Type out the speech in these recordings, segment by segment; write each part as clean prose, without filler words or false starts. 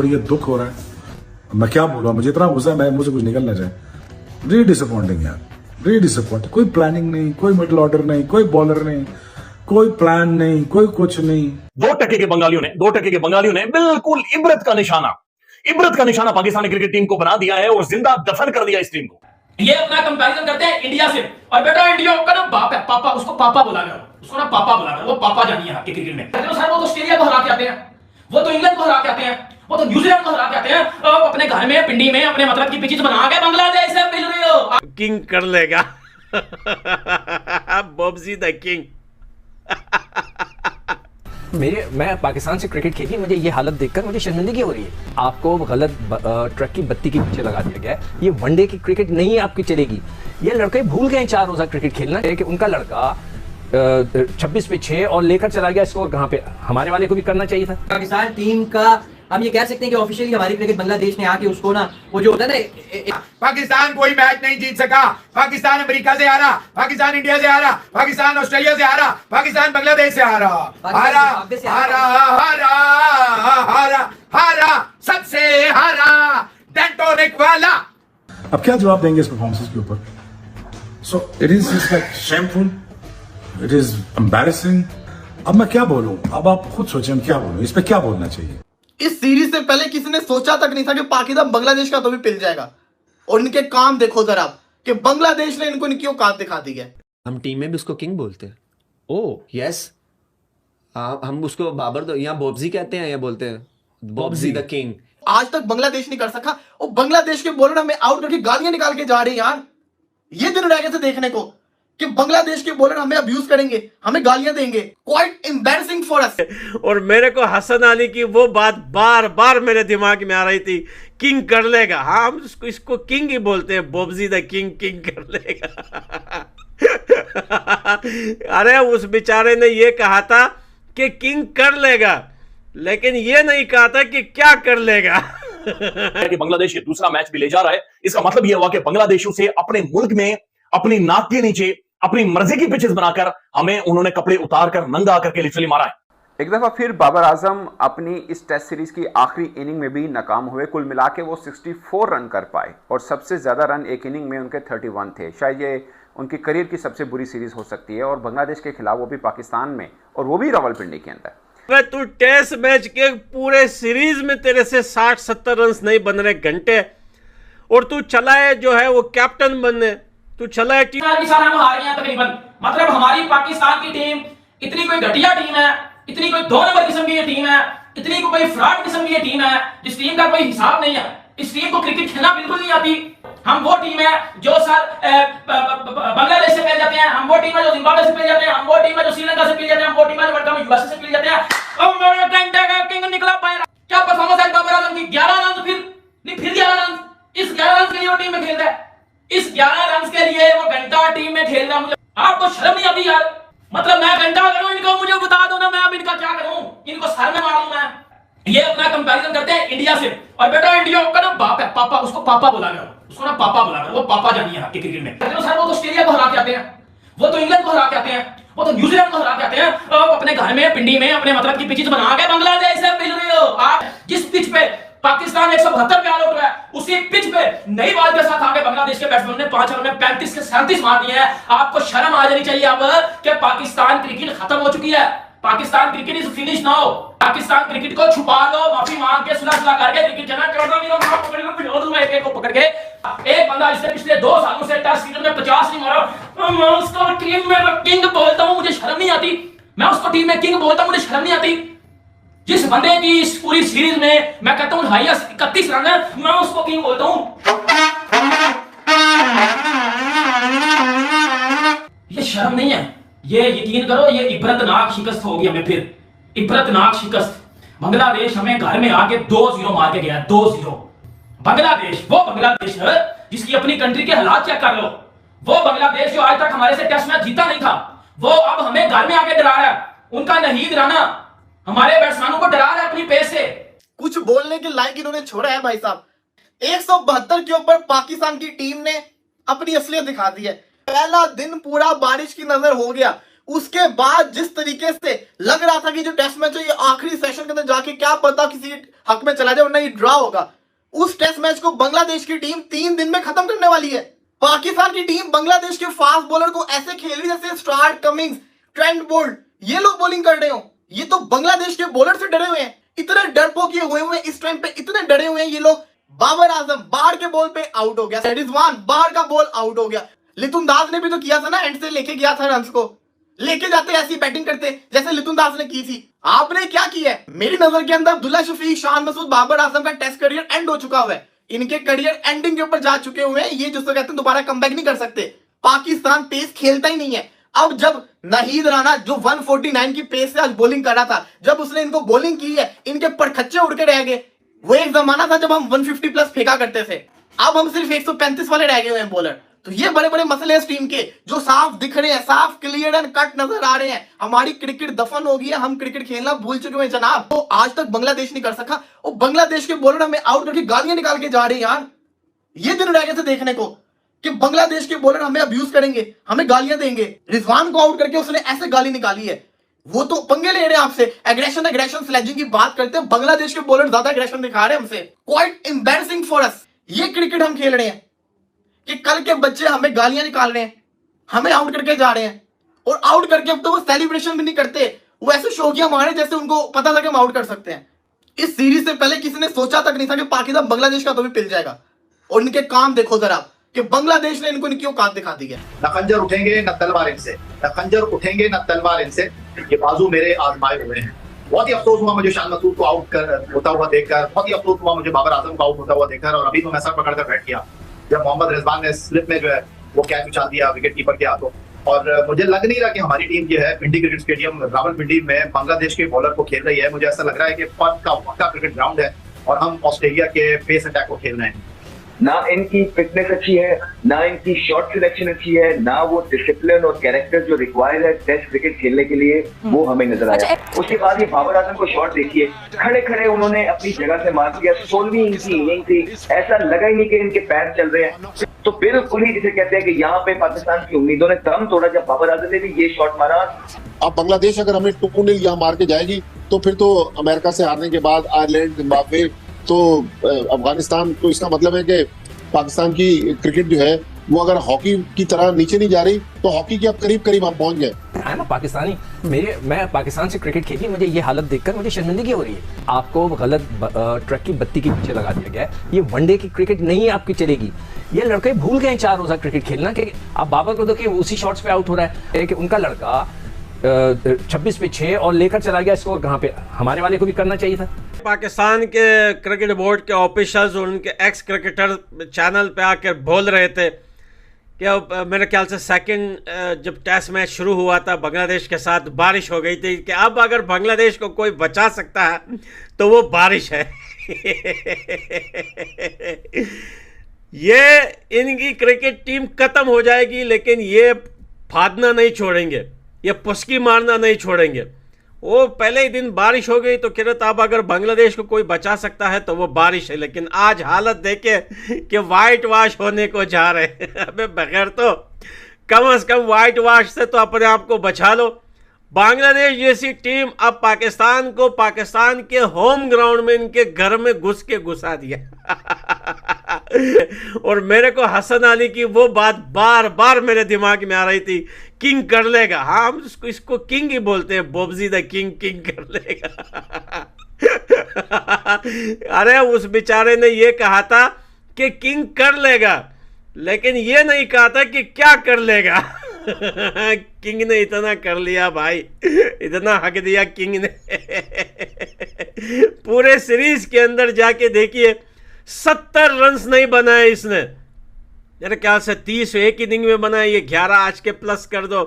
रही है, दुख हो रहा है। मैं क्या बोलूं, मुझे इतना गुस्सा है, मुझे कुछ निकलना चाहिए। रियली डिसअपॉइंटिंग यार, रियली डिसअपॉइंटिंग। कोई प्लानिंग नहीं, कोई मिडिल ऑर्डर नहीं, कोई बॉलर नहीं, कोई प्लान नहीं, कोई कुछ नहीं। 2% के बंगालियों ने बिल्कुल इबरत का निशाना पाकिस्तानी क्रिकेट टीम को बना दिया है और जिंदा दफन कर दिया इस टीम को। ये अपना कंपैरिजन करते हैं इंडिया से, और बेटा इंडिया का ना बाप है, पापा, उसको पापा बुला रहे हो, उसको ना पापा बुला रहे हो, वो पापा जानिए आपके क्रिकेट में। सर वो तो ऑस्ट्रेलिया को हरा के आते हैं, वो तो इंग्लैंड को हरा के आते हैं, वो तो न्यूजीलैंड को हरा के आते हैं, अपने घर में पिंडी में अपने मतलब की पिचेस बना के बांग्लादेश से मिल रहे हो। किंग कर लेगा बॉब्जी द किंग। मैं पाकिस्तान से क्रिकेट खेली, मुझे ये हालत देखकर मुझे शर्मिंदगी हो रही है। आपको गलत ट्रक की बत्ती के पीछे लगा दिया गया है। ये वनडे की क्रिकेट नहीं आपकी चलेगी। ये लड़के भूल गए 4 रोजा क्रिकेट खेलना है कि उनका लड़का 26 पे 6 और लेकर चला गया स्कोर कहाँ पे। हमारे वाले को भी करना चाहिए था। पाकिस्तान टीम का हम ये कह सकते हैं कि ऑफिशियली हमारी क्रिकेट बांग्लादेश ने आके उसको ना वो जो होता है ना, पाकिस्तान कोई मैच नहीं जीत सका। पाकिस्तान अमेरिका से हारा, पाकिस्तान इंडिया से हारा, पाकिस्तान ऑस्ट्रेलिया से हारा, पाकिस्तान बांग्लादेश से हारा, हारा हारा हारा हारा हारा सबसे हारा डेंटोनिक वाला। अब क्या जवाब देंगे इस परफॉर्मेंस के ऊपर? So it is like shameful, it is embarrassing. अब मैं क्या बोलूं? अब आप खुद सोचें हम क्या बोलूं, इस पे क्या बोलना चाहिए। इस सीरीज से पहले किसी ने सोचा तक नहीं था कि पाकिस्तान बांग्लादेश का तो भी पिल जाएगा। और इनके काम देखो जरा कि बांग्लादेश ने इनको इनकी औकात दिखा दी है। हम टीम में भी उसको किंग बोलते हैं। ओह यस, हम उसको बाबर या बॉब्जी कहते हैं या बोलते हैं बॉब्जी द किंग। आज तक बांग्लादेश नहीं कर सका और बांग्लादेश के बॉलर हमें आउट करके गालियां निकाल के जा रहे हैं यार। ये दिन रह गए थे देखने को कि बांग्लादेश के बॉलर हमें अब्यूज करेंगे, हमें गालियां देंगे। Quite embarrassing for us. और मेरे को हसन अली की वो बात बार बार मेरे दिमाग में आ रही थी, किंग कर लेगा। हाँ, हम इसको किंग ही बोलते हैं, बॉब्जी द किंग, किंग कर लेगा। अरे उस बेचारे ने ये कहा था कि किंग कर लेगा, लेकिन ये नहीं कहा था कि क्या कर लेगा। कि बांग्लादेश ये दूसरा मैच भी ले जा रहा है, इसका मतलब यह हुआ कि बांग्लादेशियों से अपने मुल्क में अपनी नाक के नीचे अपनी मर्जी की पिचेस बनाकर हमें उन्होंने कपड़े उतार कर नंगा करके लिटरली मारा है। एक दफा फिर बाबर आजम अपनी इस टेस्ट सीरीज की आखिरी इनिंग में भी नाकाम हुए। कुल मिला के वो 64 रन कर पाए और सबसे ज्यादा रन एक इनिंग में उनके 31 थे। शायद ये उनकी करियर की सबसे बुरी सीरीज हो सकती है और बांग्लादेश के खिलाफ वो भी पाकिस्तान में, और वो भी रावलपिंडी के अंदर। तू टेस्ट मैच के पूरे सीरीज में तेरे से 60-70 रन नहीं बन रहे घंटे, और तू चला है जो है वो कैप्टन बनने, तू चला है टीम। हम हार गए तकरीबन। मतलब हमारी पाकिस्तान की टीम इतनी कोई घटिया टीम है, इतनी कोई 2 नंबर किस्म की टीम है, इतनी कोई फ्रॉड किस्म की टीम है जिस टीम का कोई हिसाब नहीं है। इस टीम को क्रिकेट खेलना बिल्कुल नहीं आती। हम वो टीम है जो सर बांग्लादेश से पिल जाते हैं, हम वो टीम है जो जिम्बाब्वे से पिल जाते हैं, हम वो टीम है जो श्रीलंका से पिल जाते हैं, हम वो टीम है जो वर्ल्ड कप में यूएसए से पिल जाते हैं। अब मेरा घंटे का किंग निकला पाया। क्या परफॉर्मेंस है बाबर आजम की? 11 रन, फिर 11 रन। इस 11 रन के लिए वो टीम में खेल रहा है, इस 11 रन के लिए वो घंटा टीम में खेल रहा है। मुझे आपको शर्म नहीं आती यार? मतलब मैं घंटा करूं इनको, मुझे बता दो ना, मैं अब इनका क्या करूं? इनको सर में मारूं मैं? ये अपना कंपैरिजन करते हैं इंडिया से, और बेटा इंडिया का ना बाप है, पापा, उसको पापा बुला रहे हो, उसको ना पापा बुला रहे हो, वो पापा जानिए आपके क्रिकेट में। सर वो तो ऑस्ट्रेलिया को हरा के आते हैं, वो तो इंग्लैंड को हरा के आते हैं, वो तो न्यूजीलैंड को हरा के आते हैं, अपने घर में पिंडी में अपने मतलब की पिचेस बना के बांग्लादेश से मिल रहे हो। आप जिस पिच पे पाकिस्तान 172 पे आउट हुआ है, उसी पिच पे नई बॉल के साथ आके बांग्लादेश के बैट्समैन ने 5 ओवर में 35 के 37 मार दिए हैं। आपको शर्म आ जानी चाहिए अब कि पाकिस्तान क्रिकेट खत्म हो चुकी है। Pakistan cricket is finish now. Pakistan cricket को छुपा लो, माफी मांग के सुलह करके क्रिकेट चलना छोड़ दो। एक को पकड़ के एक बंदा इससे पिछले 2 सालों से टेस्ट क्रिकेट में 50 नहीं मारा, मैं उसको टीम में किंग बोलता हूं, मुझे शर्म नहीं आती। मैं उसको टीम में किंग बोलता हूं, मुझे शर्म नहीं आती। जिस बंदे की इस पूरी सीरीज में मैं कहता हूं हाईएस्ट 31 रन है, मैं उसको किंग बोलता हूं। ये शर्म नहीं है? ये यकीन करो, ये इबरतनाक शिकस्त होगी हमें, फिर इबरतनाक शिकस्त। बांग्लादेश हमें घर में आके 2-0 मार के गया, 2-0। बांग्लादेश, वो बांग्लादेश जिसकी अपनी कंट्री के हालात चेक कर लो। वो बांग्लादेश जो आज तक हमारे से टेस्ट मैच जीता नहीं था, वो अब हमें घर में आके डरा रहा है। उनका नहीद राना हमारे बैट्समैनों को डरा रहा है अपनी पेस से। कुछ बोलने के लायक इन्होंने छोड़ा है भाई साहब। 172 के ऊपर पाकिस्तान की टीम ने अपनी असलियत दिखा दी है। पहला दिन पूरा बारिश की नजर हो गया, उसके बाद जिस तरीके से लग रहा था कि जो टेस्ट मैच है ये आखिरी सेशन के अंदर जाके क्या पता किसी हक में चला जाए वरना ये ड्रा होगा, उस टेस्ट मैच को बांग्लादेश की टीम 3 दिन में खत्म करने वाली है। पाकिस्तान की टीम बांग्लादेश के फास्ट बॉलर को ऐसे खेल रही जैसे स्टार्ट कमिंग्स, ट्रेंट बोल्ट ये लोग बॉलिंग कर रहे हो। ये तो बांग्लादेश के बॉलर से डरे हुए हैं, इतने डरपोक हुए हैं इस टाइम पे, इतने डरे हुए हैं ये लोग। बाबर आजम बाहर के बॉल पे आउट हो गया, रिजवान बाहर का बॉल आउट हो गया। लितुन दास ने भी तो किया था ना, एंड से लेके गया था रन्स को, लेके जाते ऐसी बैटिंग करते जैसे लितुन दास ने की थी। आपने क्या किया है? मेरी नजर के अंदर अब्दुल्ला शफीक, शान मसूद, बाबर आजम का टेस्ट करियर एंड हो चुका हुआ है। इनके करियर एंडिंग के ऊपर जा चुके हुए हैं। ये जिसको कहते हैं दोबारा कमबैक नहीं कर सकते। पाकिस्तान पेस खेलता ही नहीं है। अब जब नाहीद राना जो 149 की पेस से आज बॉलिंग कर रहा था, जब उसने इनको बॉलिंग की है, इनके परखच्चे उड़ के रह गए। वो एक जमाना था जब हम 150 प्लस फेंका करते थे, अब हम सिर्फ 135 वाले रह गए हुए हैं बॉलर। तो ये बड़े बड़े मसले हैं इस टीम के जो साफ दिख रहे हैं, साफ क्लियर एंड कट नजर आ रहे हैं। हमारी क्रिकेट दफन हो गई है, हम क्रिकेट खेलना भूल चुके हैं जनाब। तो आज तक बांग्लादेश नहीं कर सका, और बांग्लादेश के बॉलर हमें आउट करके गालियां निकाल के जा रहे हैं यार। ये दिन रह गए थे देखने को कि बांग्लादेश के बॉलर हमें अब्यूज करेंगे, हमें गालियां देंगे। रिजवान को आउट करके उसने ऐसे गाली निकाली है, वो तो पंगे ले रहे हैं आपसे। एग्रेशन स्लेजिंग की बात करते हैं, बांग्लादेश के बॉलर ज्यादा एग्रेशन दिखा रहे हैं हमसे। Quite embarrassing for us. ये क्रिकेट हम खेल रहे हैं कि कल के बच्चे हमें गालियां निकाल रहे हैं, हमें आउट करके जा रहे हैं, और आउट करके अब तो वो सेलिब्रेशन भी नहीं करते, वो ऐसे शौकिया मारे जैसे उनको पता था कि हम आउट कर सकते हैं। इस सीरीज से पहले किसी ने सोचा तक नहीं था कि पाकिस्तान बांग्लादेश का तो भी पिल जाएगा। और इनके काम देखो जरा कि बांग्लादेश ने इनको इनकी औकात दिखा दी है। न खंजर उठेंगे न तलवार इनसे, न खंजर उठेंगे न तलवार इनसे, ये बाजू मेरे आजमाए हुए हैं। बहुत ही अफसोस हुआ मुझे शान मसूद को आउट होता हुआ देखकर, बहुत ही अफसोस हुआ मुझे बाबर आजम को आउट होता हुआ देखकर, और अभी तो मैं सर पकड़कर बैठ गया जब मोहम्मद रिजवान ने स्लिप में जो है वो कैच उछाल दिया विकेट कीपर के हाथों। और मुझे लग नहीं रहा कि हमारी टीम जो है पिंडी क्रिकेट स्टेडियम रावलपिंडी में बांग्लादेश के बॉलर को खेल रही है। मुझे ऐसा लग रहा है कि पक्का क्रिकेट ग्राउंड है और हम ऑस्ट्रेलिया के पेस अटैक को खेल रहे हैं। ना इनकी फिटनेस अच्छी है, ना इनकी शॉट सिलेक्शन अच्छी है, ना वो डिसिप्लिन और कैरेक्टर जो रिक्वायर्ड है टेस्ट क्रिकेट खेलने के लिए वो हमें नजर आया। उसके बाद ये बाबर आजम को शॉट देखिए, खड़े खड़े उन्होंने अपनी जगह से मार दिया। 16वीं इनकी इनिंग थी, ऐसा लगा ही नहीं कि इनके पैर चल रहे हैं। तो बिल्कुल ही जिसे कहते हैं कि यहाँ पे पाकिस्तान की उम्मीदों ने दम तोड़ा जब बाबर आजम ने भी ये शॉट मारा। अब बांग्लादेश अगर हमें 2-0 यहाँ मार के जाएगी तो फिर तो अमेरिका से हारने के बाद आयरलैंड, जिम्बाब्वे, तो अफगानिस्तान, तो इसका मतलब है कि पाकिस्तान की क्रिकेट जो है वो अगर हॉकी की तरह नीचे नहीं जा रही तो हॉकी के अब करीब हम पहुंच गए। पाकिस्तानी मैं पाकिस्तान से क्रिकेट खेली, मुझे ये हालत देखकर मुझे शर्मिंदगी हो रही है। आपको गलत ट्रक की बत्ती के पीछे लगा दिया गया है। ये वनडे की क्रिकेट नहीं आपकी चलेगी। ये लड़के भूल गए 4 रोजा क्रिकेट खेलना कि आप बाबर को देखिए उसी शॉट्स पे आउट हो रहा है कि उनका लड़का 26 पे 6 और लेकर चला गया स्कोर कहाँ पे। हमारे वाले को भी करना चाहिए था। पाकिस्तान के क्रिकेट बोर्ड के ऑफिशियल्स और उनके एक्स क्रिकेटर चैनल पे आकर बोल रहे थे कि मेरे ख्याल से सेकंड जब टेस्ट मैच शुरू हुआ था बांग्लादेश के साथ, बारिश हो गई थी कि अब अगर बांग्लादेश को कोई बचा सकता है तो वो बारिश है। ये इनकी क्रिकेट टीम खत्म हो जाएगी लेकिन ये फादना नहीं छोड़ेंगे, ये पुस्की मारना नहीं छोड़ेंगे। वो पहले ही दिन बारिश हो गई तो कह रहे था अब अगर बांग्लादेश को कोई बचा सकता है तो वो बारिश है। लेकिन आज हालत देखे कि वाइट वॉश होने को जा रहे हैं। अबे बगैर तो कम से कम वाइट वॉश से तो अपने आप को बचा लो। बांग्लादेश जैसी टीम अब पाकिस्तान को पाकिस्तान के होम ग्राउंड में इनके घर में घुस के घुसा दिया। और मेरे को हसन अली की वो बात बार बार मेरे दिमाग में आ रही थी, किंग कर लेगा। हाँ, हम इसको किंग ही बोलते हैं, बोब्जी द किंग कर लेगा। अरे उस बेचारे ने ये कहा था कि किंग कर लेगा, लेकिन ये नहीं कहा था कि क्या कर लेगा। किंग ने इतना कर लिया भाई, इतना हक दिया किंग ने। पूरे सीरीज के अंदर जाके देखिए 70 रन्स नहीं बनाए इसने। मेरे ख्याल से 30 एक इनिंग में बनाए, ये 11 आज के प्लस कर दो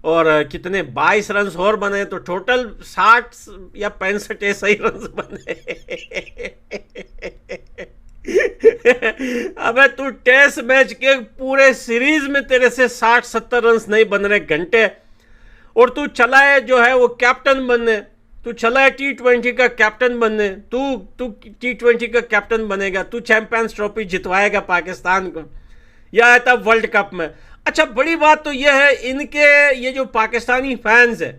और कितने 22 रन्स और बने तो टोटल 60 या 65 ऐसे ही रन्स बने। अबे तू टेस्ट मैच के पूरे सीरीज में तेरे से 60-70 रन्स नहीं बन रहे घंटे, और तू चला है जो है वो कैप्टन बनने, तू चला है T20 का कैप्टन बनने। तू T20 का कैप्टन बनेगा, तू चैंपियंस ट्रॉफी जितवाएगा पाकिस्तान को, या तब वर्ल्ड कप में। अच्छा, बड़ी बात तो यह है, इनके ये जो पाकिस्तानी फैंस है,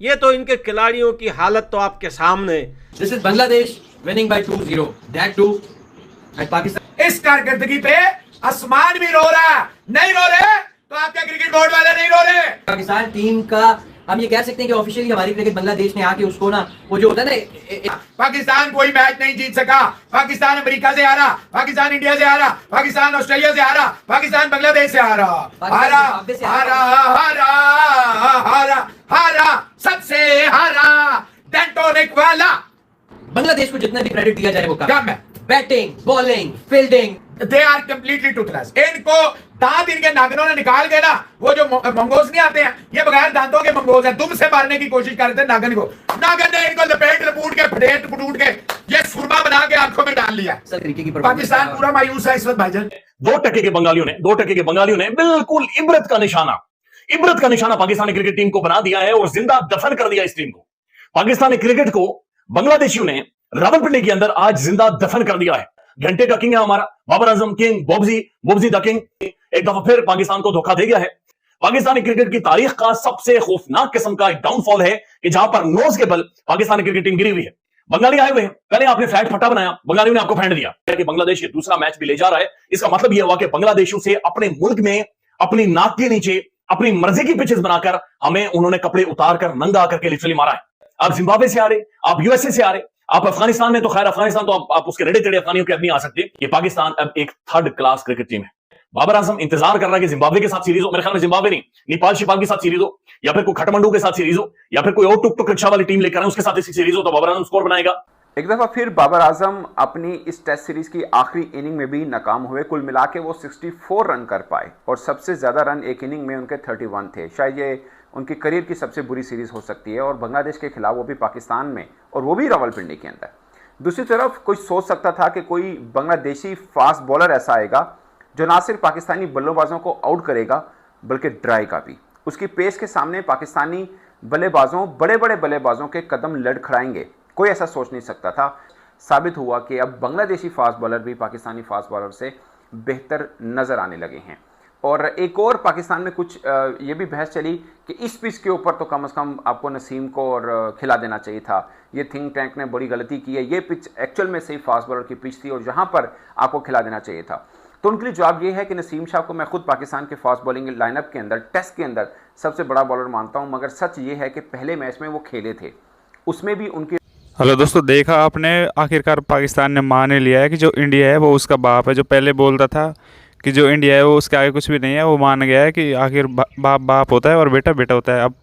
ये तो इनके खिलाड़ियों की हालत तो आपके सामने है। This is Bangladesh winning by 2-0, that too at Pakistan. इस कारकर्दगी पे आसमान भी रो रहा, नहीं रो रहे तो आपके क्रिकेट बोर्ड वाले नहीं रो रहे। पाकिस्तान टीम का हम ये कह सकते हैं कि ऑफिशियली हमारी क्रिकेट बांग्लादेश ने आके उसको ना, वो जो होता है ना, पाकिस्तान कोई मैच नहीं जीत सका। पाकिस्तान अमेरिका से हारा, पाकिस्तान इंडिया से हारा, पाकिस्तान ऑस्ट्रेलिया से हारा, पाकिस्तान बांग्लादेश से हारा, हारा हारा हारा हारा हारा सबसे हारा डेंटोनिक वाला। बांग्लादेश को जितना भी क्रेडिट दिया जाए वो कम है। Batting, bowling, fielding, they are completely toothless. इनको दांत इनके नागनों ने निकाल के ना, वो जो मंगोज नहीं आते हैं, ये बगैर दांतों के मंगोज हैं, दुम से मारने की कोशिश करते हैं नागन को। नागन ने इनको लपेट लपूट के फटेट फटूट के ये सुरमा बना के आंखों में डाल लिया। पाकिस्तान पूरा मायूस है इस वक्त भाईजान। 2% के बंगालियों ने बिल्कुल इबरत का निशाना पाकिस्तानी क्रिकेट टीम को बना दिया है और जिंदा दफन कर दिया इस टीम को। पाकिस्तानी क्रिकेट को बांग्लादेशियों ने रावलपिंडी के अंदर आज जिंदा दफन कर दिया है। घंटे का किंग है हमारा Babar Azam, king Bobji the king, एक दफा फिर पाकिस्तान को धोखा दे गया है। पाकिस्तानी क्रिकेट की तारीख का सबसे खौफनाक किस्म का एक डाउनफॉल है कि जहां पर नोज के बल पाकिस्तानी क्रिकेट टीम गिरी हुई है। बंगाली आए हुए हैं, पहले आपने फ्लैट फटा बनाया, बंगालियों ने आपको फेंट दिया कि बांग्लादेश ये दूसरा मैच भी ले जा रहा है। इसका मतलब यह हुआ कि बांग्लादेशियों से अपने मुल्क में अपनी नाक के नीचे अपनी मर्जी की पिचेस बनाकर हमें उन्होंने कपड़े उतार कर नंगा करके लिटरली मारा है। आप जिम्बाब्वे से आ रहे, आप यूएसए से आ रहे, आप अफगानिस्तान में, तो खैर अफगानिस्तान तो आप उसके रेडे टेढ़े अफगानियों के आदमी आ सकते। ये पाकिस्तान अब एक थर्ड क्लास क्रिकेट टीम है। बाबर आजम इंतजार कर रहा है कि जिम्बाब्वे के साथ सीरीज हो, मेरे ख्याल में जिम्बाब्वे नहीं, नेपाल शिपाल के साथ सीरीज हो, या फिर कोई खटमंडू के साथ सीरीज हो, या फिर कोई और टुक टुक रिक्शा वाली टीम लेकर आए उसके साथ इसी सीरीज हो, तो बाबर आजम स्कोर बनाएगा। एक दफा फिर बाबर आजम अपनी इस टेस्ट सीरीज की आखिरी इनिंग में भी नाकाम हुए। कुल मिला के वो 64 रन कर पाए और सबसे ज्यादा रन एक इनिंग में उनके 31 थे। शायद ये उनकी करियर की सबसे बुरी सीरीज हो सकती है, और बांग्लादेश के खिलाफ, वो भी पाकिस्तान में, और वो भी रावलपिंडी के अंदर। दूसरी तरफ कोई सोच सकता था कि कोई बांग्लादेशी फास्ट बॉलर ऐसा आएगा जो ना सिर्फ पाकिस्तानी बल्लेबाजों को आउट करेगा बल्कि डराएगा भी। उसकी पेस के सामने पाकिस्तानी बल्लेबाजों, बड़े बड़े बल्लेबाजों के कदम लड़खड़ाएंगे। कोई ऐसा सोच नहीं सकता था। साबित हुआ कि अब बांग्लादेशी फास्ट बॉलर भी पाकिस्तानी फास्ट बॉलर से बेहतर नज़र आने लगे हैं। और एक और पाकिस्तान में कुछ ये भी बहस चली कि इस पिच के ऊपर तो कम से कम आपको नसीम को और खिला देना चाहिए था। ये थिंक टैंक ने बड़ी गलती की है, ये पिच एक्चुअल में सही फास्ट बॉलर की पिच थी और यहाँ पर आपको खिला देना चाहिए था। तो उनके लिए जवाब ये है कि नसीम शाह को मैं खुद पाकिस्तान के फास्ट बॉलिंग लाइनअप के अंदर, टेस्ट के अंदर सबसे बड़ा बॉलर मानता हूँ, मगर सच ये है कि पहले मैच में वो खेले थे, उसमें भी उनके। हेलो दोस्तों, देखा आपने, आखिरकार पाकिस्तान ने मान लिया है कि जो इंडिया है वो उसका बाप है। जो पहले बोलता था कि जो इंडिया है वो उसके आगे कुछ भी नहीं है, वो मान गया है कि आखिर बाप बाप होता है और बेटा बेटा होता है। अब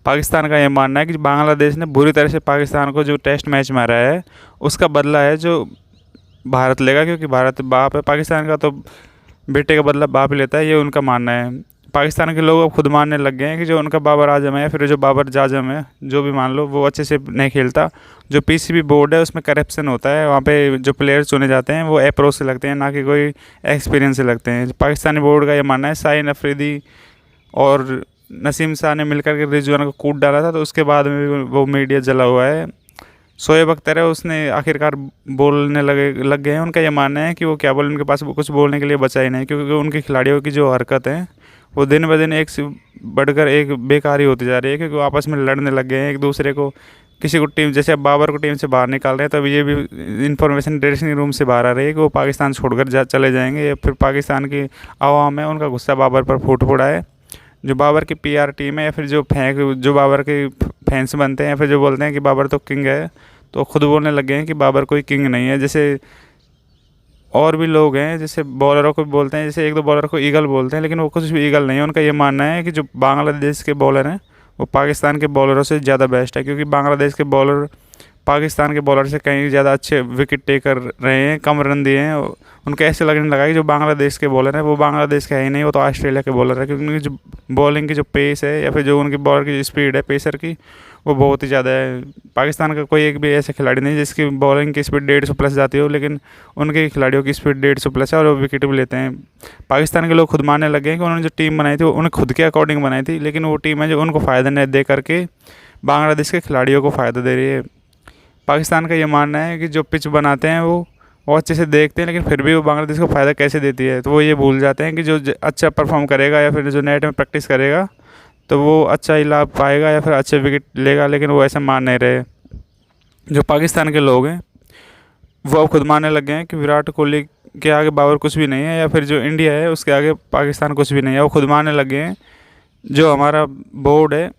पाकिस्तान का ये मानना है कि बांग्लादेश ने बुरी तरह से पाकिस्तान को जो टेस्ट मैच मारा है उसका बदला है जो भारत लेगा, क्योंकि भारत बाप है पाकिस्तान का, तो बेटे का बदला बाप ही लेता है, ये उनका मानना है। पाकिस्तान के लोग अब खुद मानने लग गए हैं कि जो उनका बाबर आजम है, फिर जो बाबर जाजम है, जो भी मान लो, वो अच्छे से नहीं खेलता। जो पीसीबी बोर्ड है उसमें करप्शन होता है, वहाँ पे जो प्लेयर चुने जाते हैं वो अप्रोच से लगते हैं, ना कि कोई एक्सपीरियंस से लगते हैं। पाकिस्तानी बोर्ड का ये मानना है। शाहीन अफरीदी और नसीम शाह ने मिलकर के रिजवान को कूट डाला था, तो उसके बाद में भी वो मीडिया जला हुआ है। शोएब अख्तर है, उसने आखिरकार बोलने लग गए हैं। उनका ये मानना है कि वो क्या बोले, उनके पास कुछ बोलने के लिए बचा ही नहीं, क्योंकि उनके खिलाड़ियों की जो हरकत है वो दिन ब दिन एक से बढ़कर एक बेकारी होती जा रही है, क्योंकि वो आपस में लड़ने लग गए हैं एक दूसरे को। किसी को टीम, जैसे अब बाबर को टीम से बाहर निकाल रहे हैं, तो अब ये भी इन्फॉर्मेशन ड्रेसिंग रूम से बाहर आ रही है कि वो पाकिस्तान छोड़कर चले जाएंगे, या फिर पाकिस्तान की आवाम है उनका गुस्सा बाबर पर फूट पड़ा है। जो बाबर की पीआर टीम है, या फिर जो बाबर के फैंस बनते हैं, या फिर जो बोलते हैं कि बाबर तो किंग है, तो खुद बोलने लग गए हैं कि बाबर कोई किंग नहीं है। जैसे और भी लोग हैं, जैसे बॉलरों को बोलते हैं, जैसे एक दो बॉलर को ईगल बोलते हैं, लेकिन वो कुछ भी ईगल नहीं है। उनका ये मानना है कि जो बांग्लादेश के बॉलर हैं वो पाकिस्तान के बॉलरों से ज़्यादा बेस्ट है, क्योंकि बांग्लादेश के बॉलर पाकिस्तान के बॉलर से कहीं ज़्यादा अच्छे विकेट टेकर रहे हैं, कम रन दिए हैं। उनको ऐसे लगने लगा कि जो बांग्लादेश के बॉलर हैं वो बांग्लादेश के है ही नहीं, वो तो ऑस्ट्रेलिया के बॉलर है, क्योंकि उनकी जो बॉलिंग की जो पेस है, या फिर जो उनकी बॉलर की स्पीड है पेसर की, वो बहुत ही ज़्यादा है। पाकिस्तान का कोई एक भी ऐसा खिलाड़ी नहीं जिसकी बॉलिंग की स्पीड 150 प्लस जाती हो, लेकिन उनके खिलाड़ियों की स्पीड 150 प्लस है और वो विकेट भी लेते हैं। पाकिस्तान के लोग खुद मानने लगे हैं कि उन्होंने जो टीम बनाई थी वो उन्हें खुद के अकॉर्डिंग बनाई थी, लेकिन वो टीम है जो उनको फ़ायदा नहीं दे करके बांग्लादेश के खिलाड़ियों को फ़ायदा दे रही है। पाकिस्तान का ये मानना है कि जो पिच बनाते हैं वो वो अच्छे से देखते हैं, लेकिन फिर भी वो बांग्लादेश को फ़ायदा कैसे देती है। तो वो ये भूल जाते हैं कि जो अच्छा परफॉर्म करेगा या फिर जो नेट में प्रैक्टिस करेगा तो वो अच्छा ही लाभ पाएगा या फिर अच्छे विकेट लेगा, लेकिन वो ऐसा मान नहीं रहे। जो पाकिस्तान के लोग हैं वो अब खुद मानने लग गए हैं कि विराट कोहली के आगे बाबर कुछ भी नहीं है, या फिर जो इंडिया है उसके आगे पाकिस्तान कुछ भी नहीं है। वो खुद मानने लग गए हैं जो हमारा बोर्ड है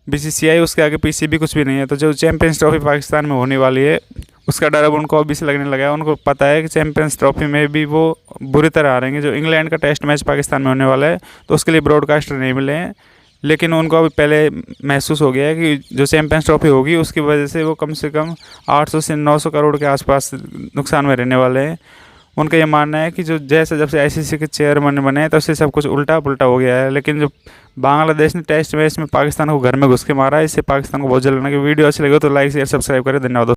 BCCI उसके आगे PCB कुछ भी नहीं है। तो जो चैम्पियंस ट्रॉफी पाकिस्तान में होने वाली है उसका डर अब उनको अभी से लगने लगा है। उनको पता है कि चैम्पियंस ट्रॉफी में भी वो बुरी तरह हारेंगे। जो इंग्लैंड का टेस्ट मैच पाकिस्तान में होने वाला है तो उसके लिए ब्रॉडकास्टर नहीं मिले हैं, लेकिन उनको अभी पहले महसूस हो गया है कि जो चैम्पियंस ट्रॉफी होगी उसकी वजह से वो कम से कम 800 से 900 करोड़ के आसपास नुकसान में रहने वाले हैं। उनका ये मानना है कि जो जैसे जब से ICC के चेयरमैन बने तब से सब कुछ उल्टा पुल्टा हो गया है। लेकिन जो बांग्लादेश ने टेस्ट मैच में पाकिस्तान को घर में घुस के मारा है, इससे पाकिस्तान को बहुत जलन लगी। वीडियो अच्छी लगी तो लाइक शेयर सब्सक्राइब करें। धन्यवाद।